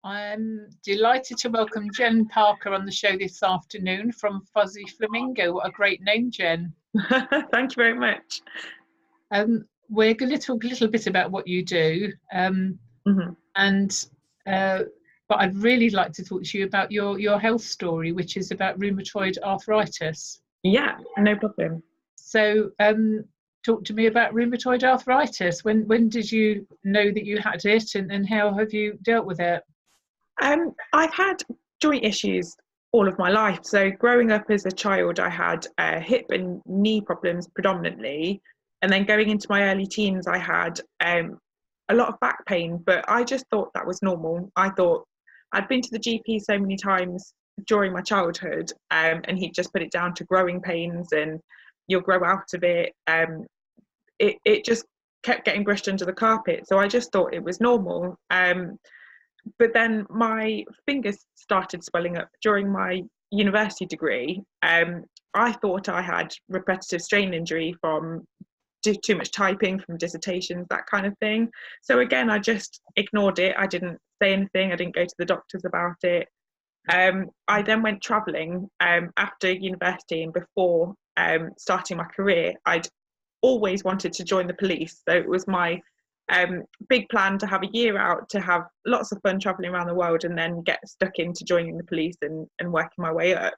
I'm delighted to welcome Jen Parker on the show this afternoon from Fuzzy Flamingo. What a great name, Jen. Thank you very much. We're going to talk a little bit about what you do, Mm-hmm. but I'd really like to talk to you about your health story, which is about rheumatoid arthritis. Yeah, no problem. So, talk to me about rheumatoid arthritis. When did you know that you had it, and how have you dealt with it? I've had joint issues all of my life. So growing up as a child, I had hip and knee problems predominantly, and then going into my early teens, I had a lot of back pain. But I just thought that was normal. I thought I'd been to the GP so many times during my childhood, and he'd just put it down to growing pains, and you'll grow out of it. It just kept getting brushed under the carpet, so I just thought it was normal. But then my fingers started swelling up during my university degree. I thought I had repetitive strain injury from too much typing, from dissertations, that kind of thing. So again, I just ignored it. I didn't say anything. I didn't go to the doctors about it. I then went travelling after university, and before starting my career, I'd always wanted to join the police. So it was my big plan to have a year out, to have lots of fun traveling around the world, and then get stuck into joining the police and working my way up.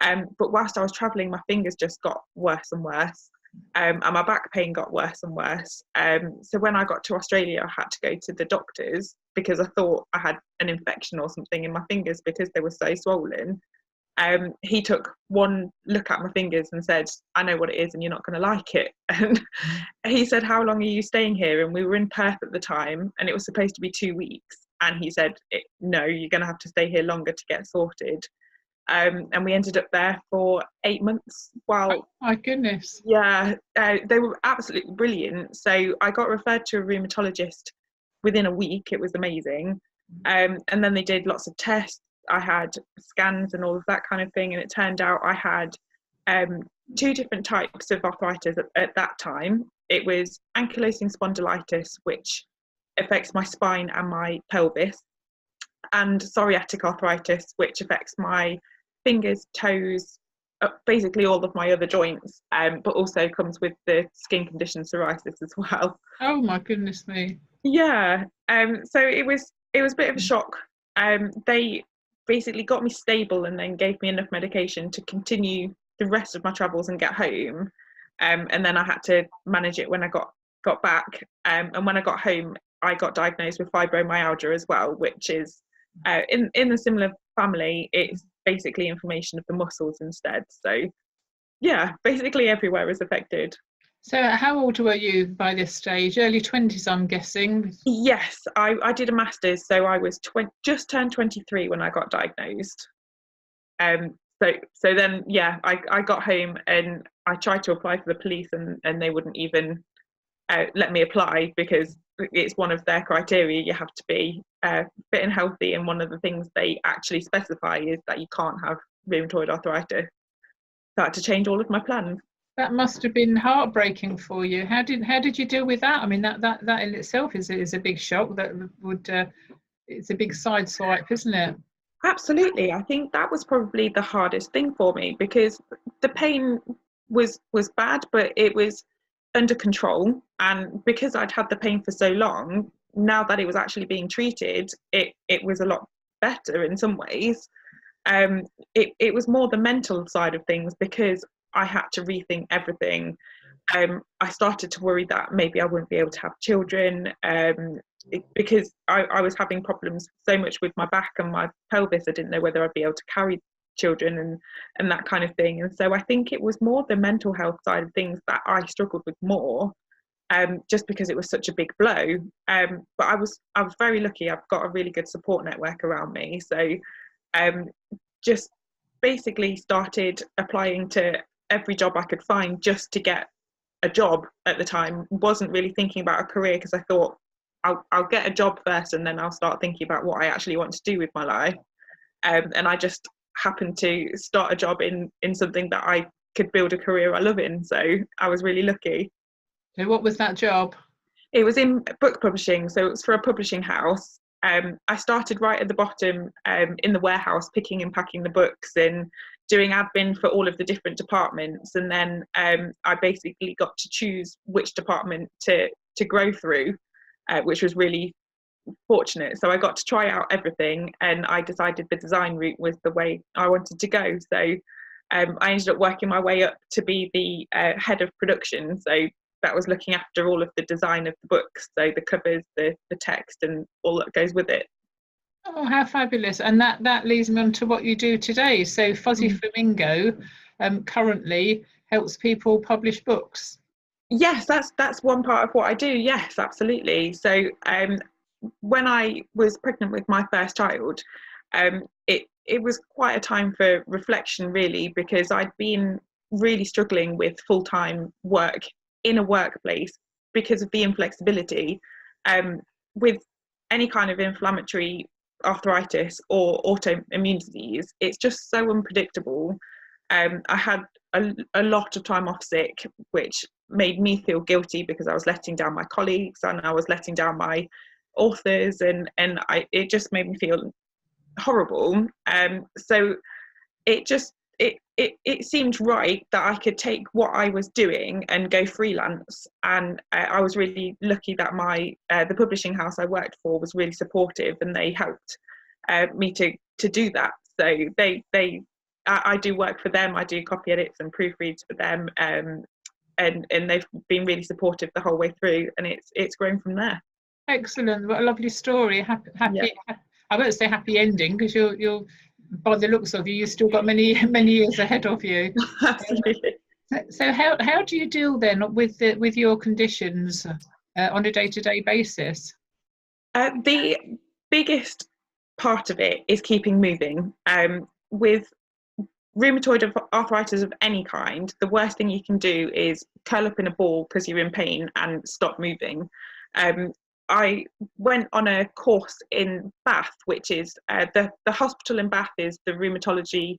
But whilst I was traveling, my fingers just got worse and worse, and my back pain got worse and worse. So when I got to Australia, I had to go to the doctors because I thought I had an infection or something in my fingers because they were so swollen. He took one look at my fingers and said, "I know what it is and you're not going to like it." And he said, "How long are you staying here?" And we were in Perth at the time, and it was supposed to be 2 weeks. And he said, "No, you're going to have to stay here longer to get sorted." And we ended up there for 8 months. While, Oh my goodness. Yeah, they were absolutely brilliant. So I got referred to a rheumatologist within a week. It was amazing. And then they did lots of tests. I had scans and all of that kind of thing, and it turned out I had 2 different types of arthritis at that time. It was ankylosing spondylitis, which affects my spine and my pelvis, and psoriatic arthritis, which affects my fingers, toes, basically all of my other joints, but also comes with the skin condition psoriasis as well. Oh my goodness me. Yeah. So it was a bit of a shock. They basically got me stable and then gave me enough medication to continue the rest of my travels and get home. And then I had to manage it when I got back. And when I got home, I got diagnosed with fibromyalgia as well, which is in a similar family. It's basically inflammation of the muscles instead. So yeah, basically everywhere is affected. So how old were you by this stage? Early 20s, I'm guessing. Yes, I did a master's, so I was just turned 23 when I got diagnosed. So then, yeah, I got home and I tried to apply for the police, and they wouldn't even let me apply because it's one of their criteria. You have to be fit and healthy, and one of the things they actually specify is that you can't have rheumatoid arthritis. So I had to change all of my plans. That must have been heartbreaking for you. How did you deal with that? I mean, that in itself is a big shock. That would it's a big side swipe, isn't it? Absolutely. I think that was probably the hardest thing for me because the pain was bad, but it was under control. And because I'd had the pain for so long, now that it was actually being treated, it was a lot better in some ways. It was more the mental side of things because I had to rethink everything. I started to worry that maybe I wouldn't be able to have children because I was having problems so much with my back and my pelvis. I didn't know whether I'd be able to carry children and that kind of thing. And so I think it was more the mental health side of things that I struggled with more, just because it was such a big blow. But I was very lucky. I've got a really good support network around me. So just basically started applying to every job I could find just to get a job at the time. Wasn't really thinking about a career because I thought I'll get a job first and then I'll start thinking about what I actually want to do with my life. And I just happened to start a job in something that I could build a career I love in. So I was really lucky. So what was that job? It was in book publishing. So it was for a publishing house. I started right at the bottom in the warehouse, picking and packing the books and doing admin for all of the different departments. And then I basically got to choose which department to grow through, which was really fortunate. So I got to try out everything, and I decided the design route was the way I wanted to go. So I ended up working my way up to be the head of production. So that was looking after all of the design of the books, so the covers, the text, and all that goes with it. Oh, how fabulous. And that leads me on to what you do today. So Fuzzy Flamingo currently helps people publish books. Yes, that's one part of what I do. Yes, absolutely. So when I was pregnant with my first child, it was quite a time for reflection, really, because I'd been really struggling with full-time work in a workplace because of the inflexibility. With any kind of inflammatory arthritis or autoimmune disease, it's just so unpredictable. I had a lot of time off sick, which made me feel guilty because I was letting down my colleagues and I was letting down my authors, and it just made me feel horrible. So it seemed right that I could take what I was doing and go freelance. And I was really lucky that the publishing house I worked for was really supportive, and they helped me to do that. So I do work for them. I do copy edits and proofreads for them, and they've been really supportive the whole way through, and it's grown from there. Excellent. What a lovely story. Happy. Yeah. I won't say happy ending, because you're by the looks of you, you've still got many years ahead of you. Absolutely. So how do you deal then with your conditions on a day-to-day basis? The biggest part of it is keeping moving. With rheumatoid arthritis of any kind, the worst thing you can do is curl up in a ball because you're in pain and stop moving. I went on a course in Bath, which is the hospital in Bath is the rheumatology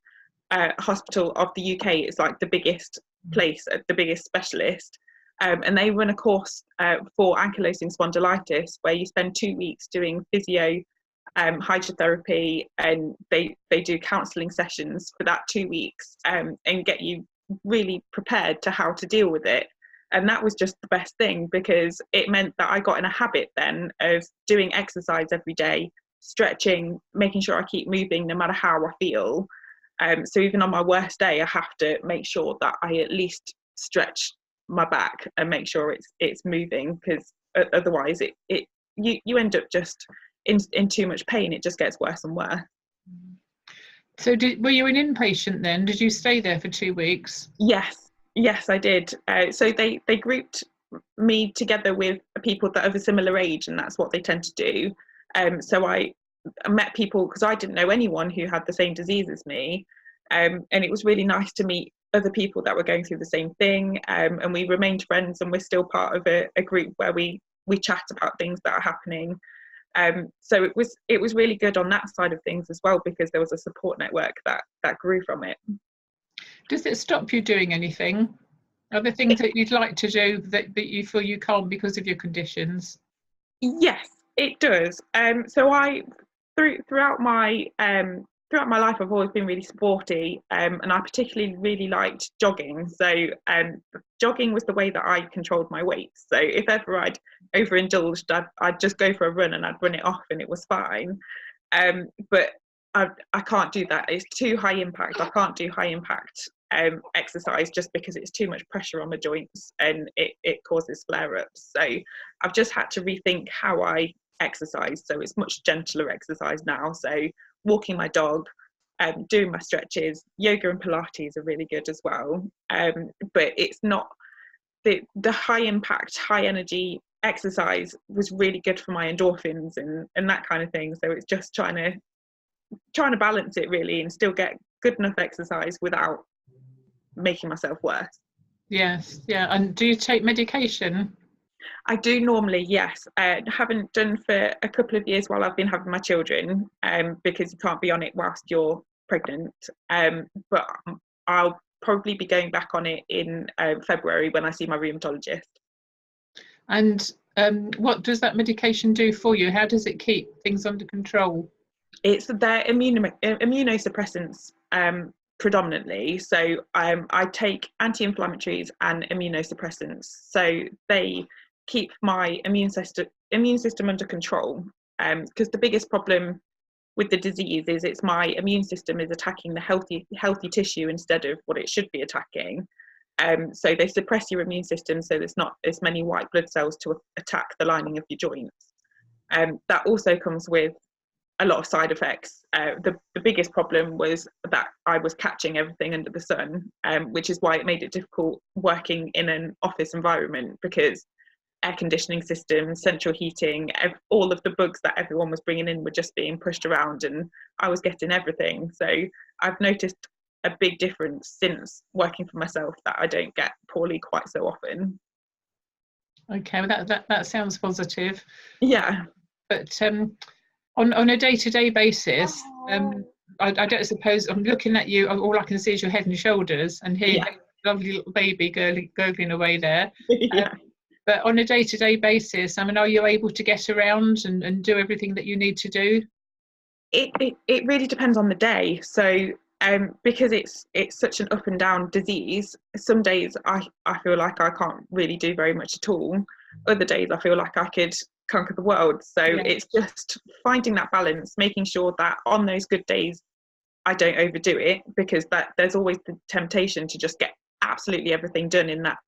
hospital of the UK. It's like the biggest place, the biggest specialist. And they run a course for ankylosing spondylitis where you spend 2 weeks doing physio, hydrotherapy, and they do counselling sessions for that 2 weeks, and get you really prepared to how to deal with it. And that was just the best thing, because it meant that I got in a habit then of doing exercise every day, stretching, making sure I keep moving no matter how I feel. So even on my worst day, I have to make sure that I at least stretch my back and make sure it's moving, because otherwise you end up just in too much pain. It just gets worse and worse. So were you an inpatient then? Did you stay there for 2 weeks? Yes, I did. So they grouped me together with people that are of a similar age, and that's what they tend to do. So I met people, because I didn't know anyone who had the same disease as me, and it was really nice to meet other people that were going through the same thing, and we remained friends, and we're still part of a group where we chat about things that are happening. So it was really good on that side of things as well, because there was a support network that grew from it. Does it stop you doing anything? Are there things that you'd like to do that you feel you can't because of your conditions? Yes, it does. So I throughout my life, I've always been really sporty, and I particularly really liked jogging. So jogging was the way that I controlled my weight. So if ever I'd overindulged, I'd just go for a run and I'd run it off, and it was fine. But I can't do that. It's too high impact. I can't do high impact exercise just because it's too much pressure on the joints, and it causes flare-ups. So I've just had to rethink how I exercise. So it's much gentler exercise now. So walking my dog, doing my stretches, yoga and Pilates are really good as well. But it's not the high impact, high energy exercise was really good for my endorphins and that kind of thing. So it's just trying to balance it really, and still get good enough exercise without making myself worse. Yes, yeah. And do you take medication? I do normally, yes. Haven't done for a couple of years while I've been having my children, because you can't be on it whilst you're pregnant. But I'll probably be going back on it in February when I see my rheumatologist. And What does that medication do for you? How does it keep things under control? It's their immunosuppressants, predominantly. So I take anti-inflammatories and immunosuppressants. So they keep my immune system under control. Because the biggest problem with the disease is it's my immune system is attacking the healthy tissue instead of what it should be attacking. So they suppress your immune system, so there's not as many white blood cells to attack the lining of your joints. That also comes with a lot of side effects. The biggest problem was that I was catching everything under the sun, which is why it made it difficult working in an office environment, because air conditioning systems, central heating, all of the bugs that everyone was bringing in were just being pushed around, and I was getting everything. So I've noticed a big difference since working for myself, that I don't get poorly quite so often. Okay, well that sounds positive. Yeah. But on a day-to-day basis, I don't suppose, I'm looking at you, all I can see is your head and shoulders, and here you have a lovely little baby gurgling away there. Yeah. But on a day-to-day basis, I mean, are you able to get around and do everything that you need to do? It really depends on the day. So because it's such an up and down disease, some days I feel like I can't really do very much at all. Other days I feel like I could conquer the world. So it's just finding that balance, making sure that on those good days I don't overdo it, because that there's always the temptation to just get absolutely everything done in that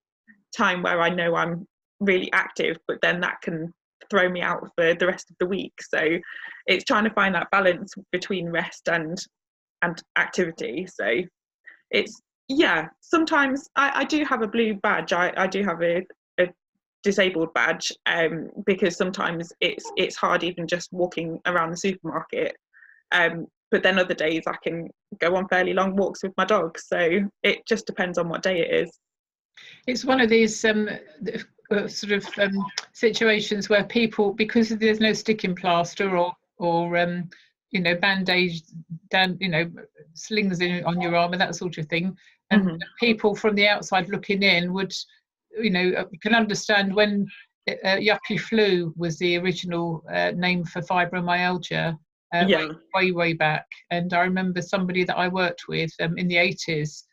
time where I know I'm really active, but then that can throw me out for the rest of the week. So it's trying to find that balance between rest and activity. So it's sometimes I do have a blue badge. I do have a disabled badge, because sometimes it's hard even just walking around the supermarket, but then other days I can go on fairly long walks with my dog. So it just depends on what day it is. It's one of these situations where people, because there's no sticking plaster or band-aids, slings on your arm and that sort of thing, and people from the outside looking in would, can understand when yuppie flu was the original name for fibromyalgia, way back. And I remember somebody that I worked with in the 80s.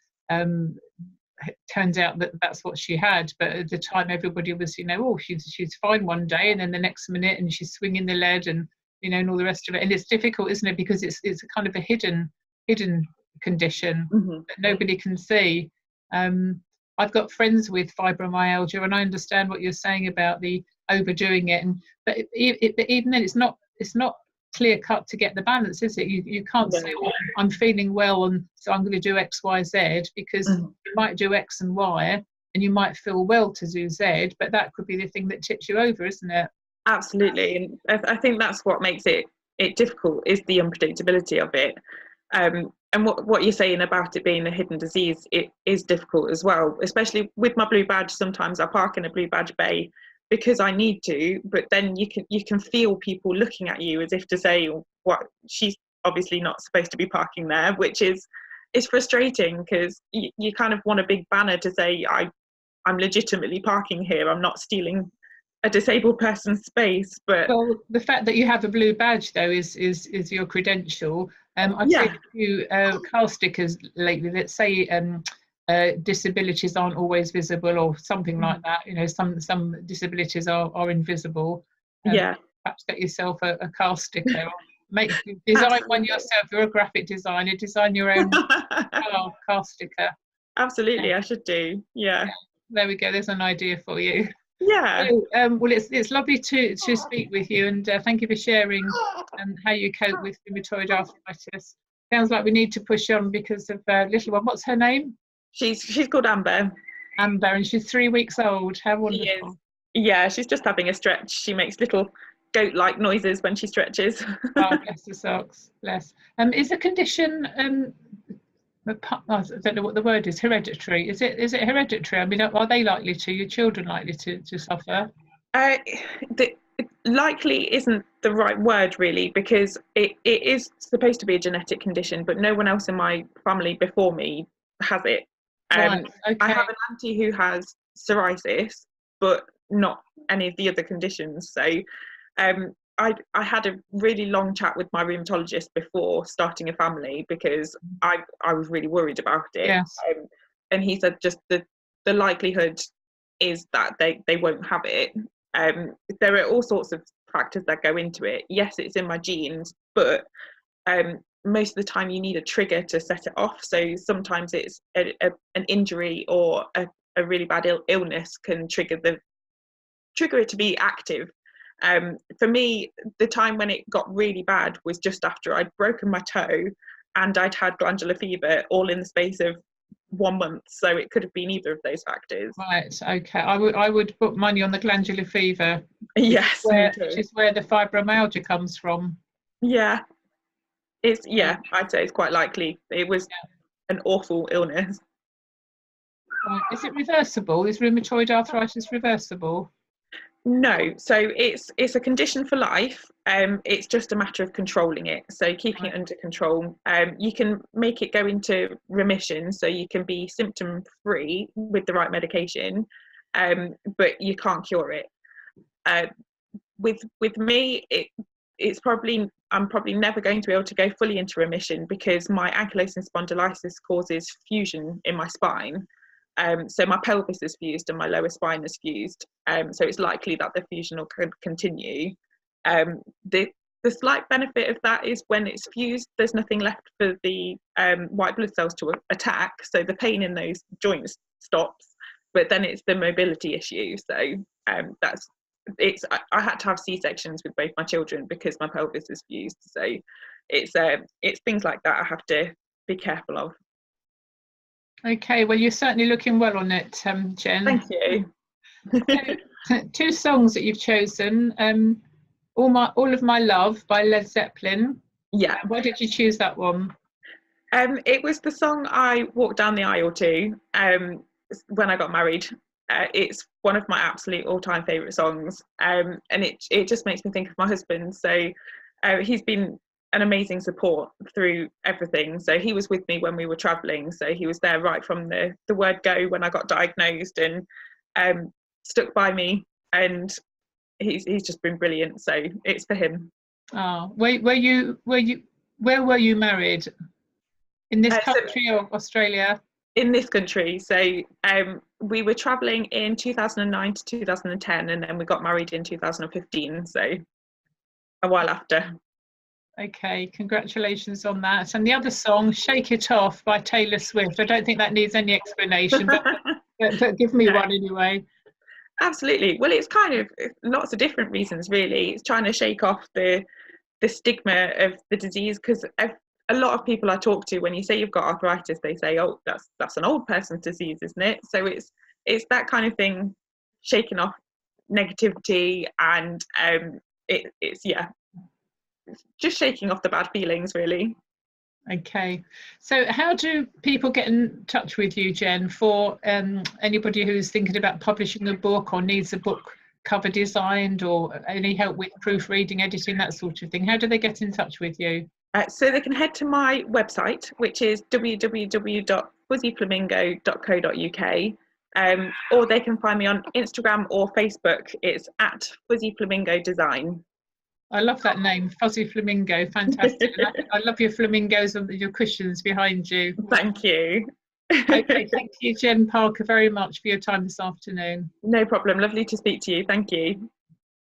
It turns out that that's what she had, but at the time everybody was, she's fine one day, and then the next minute, and she's swinging the lead, and and all the rest of it. And it's difficult, isn't it, because it's a kind of a hidden condition that nobody can see. I've got friends with fibromyalgia, and I understand what you're saying about the overdoing it, but even then it's not clear cut to get the balance, is it? You can't say, well, I'm feeling well and so I'm going to do X, Y, Z, because you might do X and Y and you might feel well to do Z, but that could be the thing that tips you over, isn't it? Absolutely. And I think that's what makes it difficult, is the unpredictability of it. And what you're saying about it being a hidden disease, it is difficult as well, especially with my blue badge. Sometimes I park in a blue badge bay because I need to, but then you can feel people looking at you as if to say, what, she's obviously not supposed to be parking there, which is frustrating, because you kind of want a big banner to say, I'm legitimately parking here, I'm not stealing a disabled person's space. But well, the fact that you have a blue badge though is your credential. I've seen a few car stickers lately that say disabilities aren't always visible, or something like that. Some disabilities are invisible. Perhaps get yourself a car sticker, or design one yourself. You're a graphic designer, design your own car sticker. Absolutely, I should do. Yeah. There we go, there's an idea for you. Yeah. So, well, it's lovely to speak with you, and thank you for sharing how you cope with rheumatoid arthritis. Sounds like we need to push on because of little one. What's her name? She's called Amber. Amber, and she's 3 weeks old. How wonderful. She is. Yeah, she's just having a stretch. She makes little goat-like noises when she stretches. Oh, bless the socks. Bless. Is the condition I don't know what the word is, hereditary? Is it hereditary? I mean, are they likely to, your children likely to suffer? Likely isn't the right word, really, because it is supposed to be a genetic condition, but no one else in my family before me has it. Right, okay. I have an auntie who has psoriasis, but not any of the other conditions. So I had a really long chat with my rheumatologist before starting a family, because I was really worried about it. Yes. And he said just the likelihood is that they won't have it. There are all sorts of factors that go into it. Yes, it's in my genes, but most of the time you need a trigger to set it off. So sometimes it's an injury or a really bad illness can trigger it to be active. For me, the time when it got really bad was just after I'd broken my toe and I'd had glandular fever all in the space of 1 month. So it could have been either of those factors. Right. Okay. I would put money on the glandular fever. Yes, Which is where the fibromyalgia comes from. Yeah. I'd say it's quite likely. It was an awful illness. Right. Is it reversible? Is rheumatoid arthritis reversible? No, so it's a condition for life. It's just a matter of controlling it, so keeping it under control. You can make it go into remission, so you can be symptom free with the right medication, but you can't cure it. With me, I'm probably never going to be able to go fully into remission, because my ankylosing spondylitis causes fusion in my spine. So my pelvis is fused and my lower spine is fused. So it's likely that the fusion will continue. The slight benefit of that is when it's fused, there's nothing left for the white blood cells to attack. So the pain in those joints stops, but then it's the mobility issue. So I had to have C-sections with both my children because my pelvis is fused. So it's things like that I have to be careful of. Okay, well, you're certainly looking well on it, Jen. Thank you. Two songs that you've chosen, All of My Love by Led Zeppelin. Yeah. Why did you choose that one? It was the song I walked down the aisle to when I got married. It's one of my absolute all-time favourite songs, and it just makes me think of my husband. So he's been an amazing support through everything. So he was with me when we were travelling. So he was there right from the word go when I got diagnosed, and stuck by me. And he's just been brilliant. So it's for him. Oh, where were you married? In this country or Australia? In this country. So we were travelling in 2009 to 2010, and then we got married in 2015. So a while after. Okay, congratulations on that. And the other song, Shake It Off by Taylor Swift. I don't think that needs any explanation, but give me one anyway. Absolutely. Well, it's kind of lots of different reasons, really. It's trying to shake off the stigma of the disease, because a lot of people I talk to, when you say you've got arthritis, they say, oh, that's an old person's disease, isn't it? So it's that kind of thing, shaking off negativity, and it's just shaking off the bad feelings, really. Okay, so how do people get in touch with you, Jen, for anybody who's thinking about publishing a book or needs a book cover designed, or any help with proofreading, editing, that sort of thing? How do they get in touch with you? So they can head to my website, which is www.fuzzyflamingo.co.uk, or they can find me on Instagram or Facebook. It's at Fuzzy Flamingo Design. I love that name, Fuzzy Flamingo. Fantastic. I love your flamingos and your cushions behind you. Thank you. Okay, thank you, Jen Parker, very much for your time this afternoon. No problem. Lovely to speak to you. Thank you.